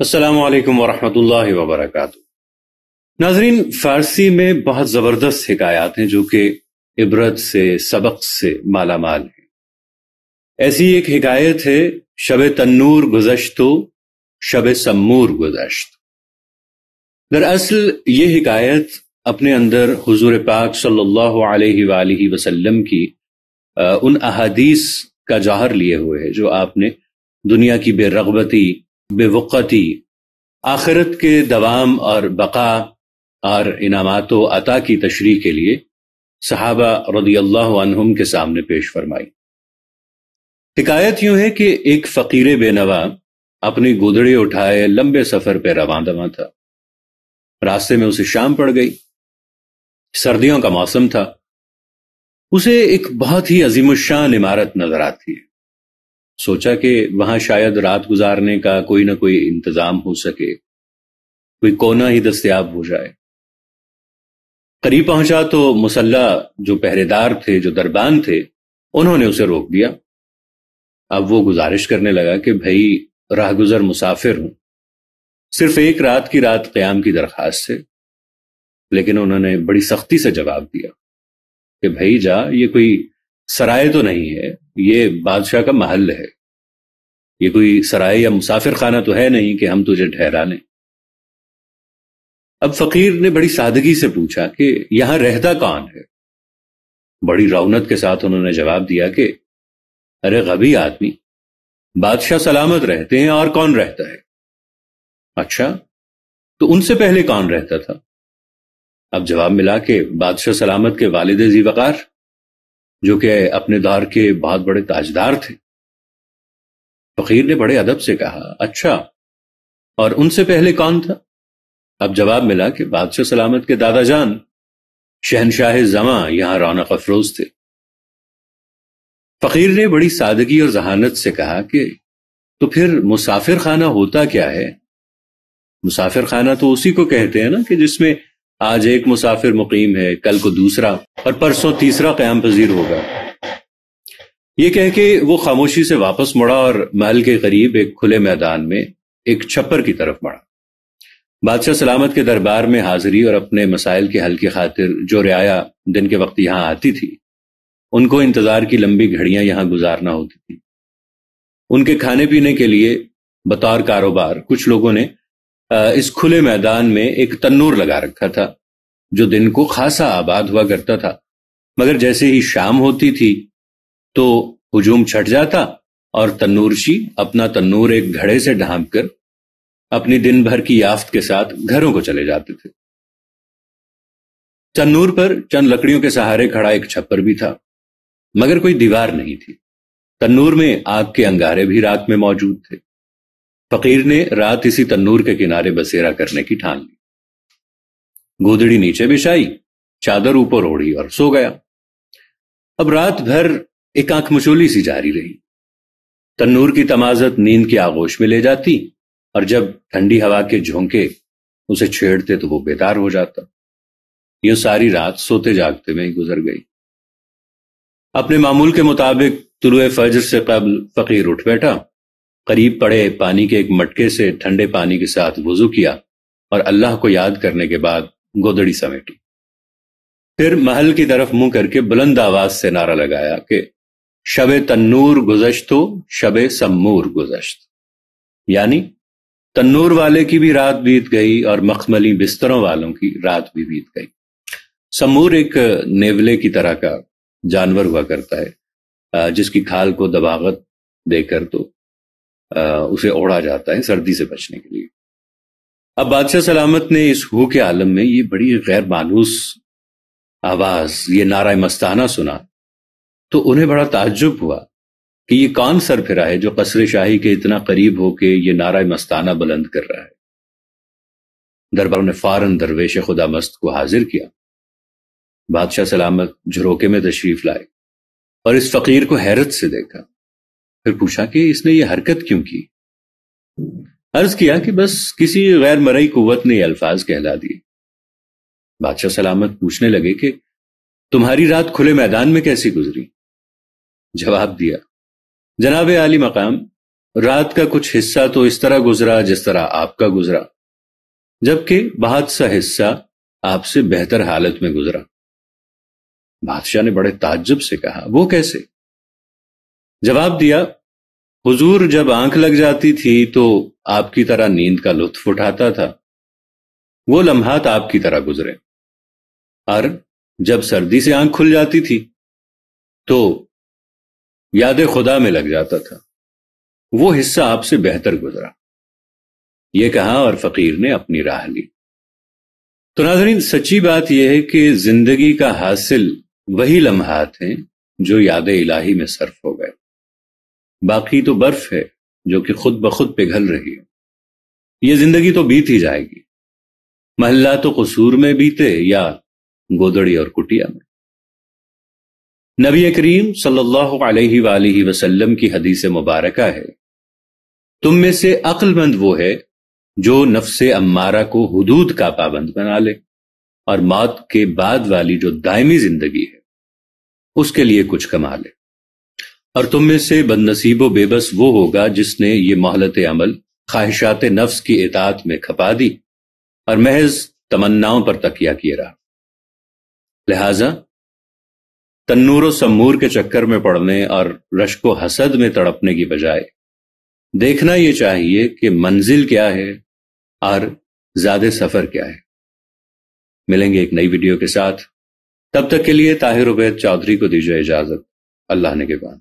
السلام علیکم ورحمۃ اللہ وبرکاتہ۔ ناظرین، فارسی میں بہت زبردست حکایات ہیں جو کہ عبرت سے سبق سے مالا مال ہیں۔ ایسی ایک حکایت ہے، شب تنور گذشت و شب سمور گذشت۔ دراصل یہ حکایت اپنے اندر حضور پاک صلی اللہ علیہ وآلہ وسلم کی ان احادیث کا جوہر لیے ہوئے ہے جو آپ نے دنیا کی بے رغبتی، بے وقتی، آخرت کے دوام اور بقا اور انعامات و عطا کی تشریح کے لیے صحابہ رضی اللہ عنہم کے سامنے پیش فرمائی۔ حکایت یوں ہے کہ ایک فقیر بے نوا اپنی گودڑی اٹھائے لمبے سفر پہ رواں دواں تھا۔ راستے میں اسے شام پڑ گئی، سردیوں کا موسم تھا۔ اسے ایک بہت ہی عظیم الشان عمارت نظر آتی ہے۔ سوچا کہ وہاں شاید رات گزارنے کا کوئی نہ کوئی انتظام ہو سکے، کوئی کونا ہی دستیاب ہو جائے۔ قریب پہنچا تو مسلح جو پہرے دار تھے، جو دربان تھے، انہوں نے اسے روک دیا۔ اب وہ گزارش کرنے لگا کہ بھائی راہ گزر مسافر ہوں، صرف ایک رات کی رات قیام کی درخواست ہے۔ لیکن انہوں نے بڑی سختی سے جواب دیا کہ بھائی جا، یہ کوئی سرائے تو نہیں ہے، یہ بادشاہ کا محل ہے، یہ کوئی سرائے یا مسافر خانہ تو ہے نہیں کہ ہم تجھے ٹھہرا لیں۔ اب فقیر نے بڑی سادگی سے پوچھا کہ یہاں رہتا کون ہے؟ بڑی رونت کے ساتھ انہوں نے جواب دیا کہ ارے غبی آدمی، بادشاہ سلامت رہتے ہیں، اور کون رہتا ہے؟ اچھا، تو ان سے پہلے کون رہتا تھا؟ اب جواب ملا کہ بادشاہ سلامت کے والد ذی وقار، جو کہ اپنے دور کے بہت بڑے تاجدار تھے۔ فقیر نے بڑے ادب سے کہا اچھا، اور ان سے پہلے کون تھا؟ اب جواب ملا کہ بادشاہ سلامت کے دادا جان شہنشاہ زماں یہاں رونق افروز تھے۔ فقیر نے بڑی سادگی اور ذہانت سے کہا کہ تو پھر مسافر خانہ ہوتا کیا ہے؟ مسافر خانہ تو اسی کو کہتے ہیں نا کہ جس میں آج ایک مسافر مقیم ہے، کل کو دوسرا، اور پرسوں تیسرا قیام پذیر ہوگا۔ یہ کہہ کے وہ خاموشی سے واپس مڑا اور محل کے قریب ایک کھلے میدان میں ایک چھپر کی طرف بڑھا۔ بادشاہ سلامت کے دربار میں حاضری اور اپنے مسائل کے حل کی خاطر جو رعایا دن کے وقت یہاں آتی تھی، ان کو انتظار کی لمبی گھڑیاں یہاں گزارنا ہوتی تھی۔ ان کے کھانے پینے کے لیے بطور کاروبار کچھ لوگوں نے اس کھلے میدان میں ایک تنور لگا رکھا تھا جو دن کو خاصا آباد ہوا کرتا تھا، مگر جیسے ہی شام ہوتی تھی تو ہجوم چھٹ جاتا اور تنورشی اپنا تنور ایک گھڑے سے ڈھانپ کر اپنی دن بھر کی یافت کے ساتھ گھروں کو چلے جاتے تھے۔ تنور پر چند لکڑیوں کے سہارے کھڑا ایک چھپر بھی تھا، مگر کوئی دیوار نہیں تھی۔ تنور میں آگ کے انگارے بھی رات میں موجود تھے۔ فقیر نے رات اسی تنور کے کنارے بسیرا کرنے کی ٹھان لی۔ گودڑی نیچے بچھائی، چادر اوپر اوڑھی اور سو گیا۔ اب رات بھر ایک آنکھ مچولی سی جاری رہی۔ تنور کی تمازت نیند کی آغوش میں لے جاتی، اور جب ٹھنڈی ہوا کے جھونکے اسے چھیڑتے تو وہ بیدار ہو جاتا۔ یہ ساری رات سوتے جاگتے میں ہی گزر گئی۔ اپنے معمول کے مطابق طلوع فجر سے قبل فقیر اٹھ بیٹھا، قریب پڑے پانی کے ایک مٹکے سے ٹھنڈے پانی کے ساتھ وضو کیا اور اللہ کو یاد کرنے کے بعد گودڑی سمیٹی۔ پھر محل کی طرف منہ کر کے بلند آواز سے نعرہ لگایا کہ شب تنور گذشت و شب سمور گذشت، یعنی تنور والے کی بھی رات بیت گئی اور مخملی بستروں والوں کی رات بھی بیت گئی۔ سمور ایک نیولے کی طرح کا جانور ہوا کرتا ہے جس کی کھال کو دباغت دے کر تو اسے اوڑا جاتا ہے سردی سے بچنے کے لیے۔ اب بادشاہ سلامت نے اس ہو کے عالم میں یہ بڑی غیر مانوس آواز، یہ نعرہ مستانہ سنا تو انہیں بڑا تعجب ہوا کہ یہ کون سر پھرا ہے جو قصر شاہی کے اتنا قریب ہو کے یہ نعرہ مستانہ بلند کر رہا ہے۔ دربار نے فوراً درویش خدا مست کو حاضر کیا۔ بادشاہ سلامت جھروکے میں تشریف لائے اور اس فقیر کو حیرت سے دیکھا، پھر پوچھا کہ اس نے یہ حرکت کیوں کی؟ عرض کیا کہ بس کسی غیر مرئی قوت نے یہ الفاظ کہلا دیے۔ بادشاہ سلامت پوچھنے لگے کہ تمہاری رات کھلے میدان میں کیسی گزری؟ جواب دیا جناب عالی مقام، رات کا کچھ حصہ تو اس طرح گزرا جس طرح آپ کا گزرا، جبکہ بہت سا حصہ آپ سے بہتر حالت میں گزرا۔ بادشاہ نے بڑے تعجب سے کہا، وہ کیسے؟ جواب دیا، حضور جب آنکھ لگ جاتی تھی تو آپ کی طرح نیند کا لطف اٹھاتا تھا، وہ لمحات آپ کی طرح گزرے، اور جب سردی سے آنکھ کھل جاتی تھی تو یاد خدا میں لگ جاتا تھا، وہ حصہ آپ سے بہتر گزرا۔ یہ کہا اور فقیر نے اپنی راہ لی۔ تو ناظرین، سچی بات یہ ہے کہ زندگی کا حاصل وہی لمحات ہیں جو یاد الہی میں صرف ہو گئے، باقی تو برف ہے جو کہ خود بخود پگھل رہی ہے۔ یہ زندگی تو بیت ہی جائے گی، محلہ تو قصور میں بیتے یا گودڑی اور کٹیا میں۔ نبی کریم صلی اللہ علیہ وآلہ وسلم کی حدیث مبارکہ ہے، تم میں سے عقل مند وہ ہے جو نفس امارہ کو حدود کا پابند بنا لے، اور موت کے بعد والی جو دائمی زندگی ہے اس کے لیے کچھ کما لے۔ اور تم میں سے بد نصیب و بے بس وہ ہوگا جس نے یہ مہلت عمل خواہشات نفس کی اطاعت میں کھپا دی اور محض تمناؤں پر تکیہ کیے رہا۔ لہذا تنور و سمور کے چکر میں پڑنے اور رشک و حسد میں تڑپنے کی بجائے دیکھنا یہ چاہیے کہ منزل کیا ہے اور زیادہ سفر کیا ہے۔ ملیں گے ایک نئی ویڈیو کے ساتھ، تب تک کے لیے طاہر عبید چودھری کو دیجیے اجازت۔ اللہ نگہبان۔